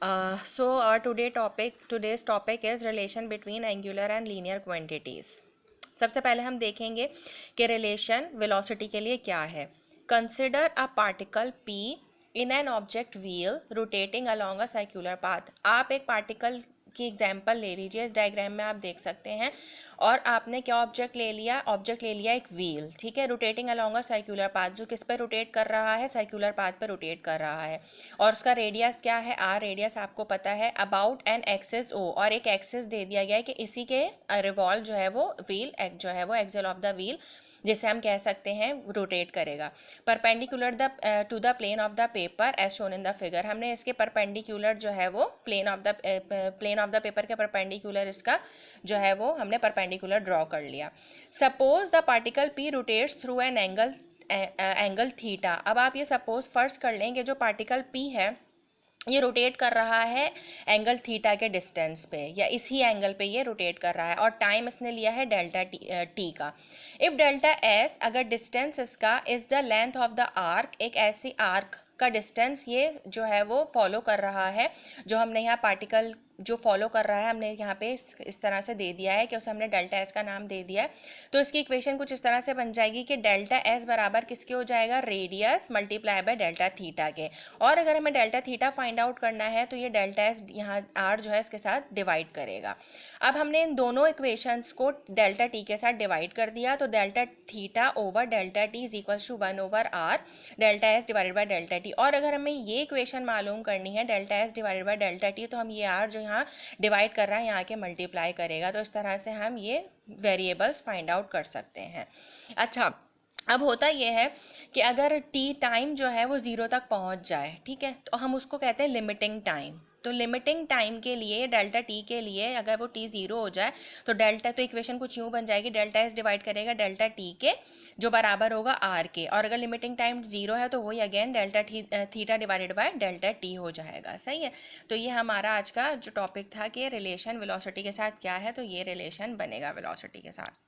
So our today's topic is relation between angular and linear quantities. सबसे पहले हम देखेंगे कि रिलेशन वेलोसिटी के लिए क्या है. Consider a particle p in an object wheel rotating along a circular path. आप एक पार्टिकल की एग्जांपल ले लीजिए. इस डायग्राम में आप देख सकते हैं. और आपने क्या ऑब्जेक्ट ले लिया एक व्हील. ठीक है, rotating along a circular path. जो किस पे रोटेट कर रहा है, सर्कुलर पाथ पे रोटेट कर रहा है. और उसका रेडियस क्या है, आर रेडियस आपको पता है. अबाउट एन एक्सिस ओ, और एक एक्सिस दे दिया गया है कि इसी के रिवॉल्व जो है वो व्हील जो है वो एक्सल ऑफ द व्हील, जिसे हम कह सकते हैं रोटेट करेगा. Perpendicular to the plane of the paper as shown in the figure. हमने इसके परपेंडिकुलर जो है वो प्लेन ऑफ द पेपर के परपेंडिकुलर इसका जो है वो हमने परपेंडिकुलर ड्रॉ कर लिया. Suppose the particle P rotates through an angle theta. अब आप ये सपोज फर्स्ट कर लें कि जो पार्टिकल पी है ये रोटेट कर रहा है एंगल थीटा के डिस्टेंस पे, या इसी एंगल पे ये रोटेट कर रहा है. और टाइम इसने लिया है डेल्टा टी का. इफ डेल्टा एस, अगर डिस्टेंस इसका is the length of the arc, एक ऐसी आर्क का डिस्टेंस ये जो है वो फॉलो कर रहा है, जो हमने यहाँ पार्टिकल जो फॉलो कर रहा है हमने यहाँ पे इस तरह से दे दिया है कि उसे हमने डेल्टा एस का नाम दे दिया है. तो इसकी इक्वेशन कुछ इस तरह से बन जाएगी कि डेल्टा एस बराबर किसके हो जाएगा, radius multiply by delta theta के. और अगर हमें डेल्टा थीटा फाइंड आउट करना है तो ये डेल्टा एस यहाँ आर जो है इसके साथ डिवाइड करेगा. अब हमने इन दोनों इक्वेशंस को डेल्टा टी के साथ डिवाइड कर दिया, तो delta theta over delta T is equal to 1 over R delta S divided by delta T. और अगर हमें ये इक्वेशन मालूम करनी है delta S divided by delta T, तो हम ये आर जो यहाँ डिवाइड कर रहा है यहाँ के मल्टीप्लाई करेगा. तो इस तरह से हम ये वेरिएबल्स फाइंड आउट कर सकते हैं. अच्छा, अब होता यह है कि अगर टी टाइम जो है वो ज़ीरो तक पहुंच जाए, ठीक है, तो हम उसको कहते हैं लिमिटिंग टाइम. तो लिमिटिंग टाइम के लिए डेल्टा टी के लिए अगर वो टी ज़ीरो हो जाए तो डेल्टा, तो इक्वेशन कुछ यूँ बन जाएगी, डेल्टा एस डिवाइड करेगा डेल्टा टी के जो बराबर होगा आर के. और अगर लिमिटिंग टाइम ज़ीरो है तो वही again delta theta divided by delta T हो जाएगा. सही है. तो ये हमारा आज का जो टॉपिक था कि रिलेशन वेलोसिटी के साथ क्या है, तो ये रिलेशन बनेगा वेलोसिटी के साथ.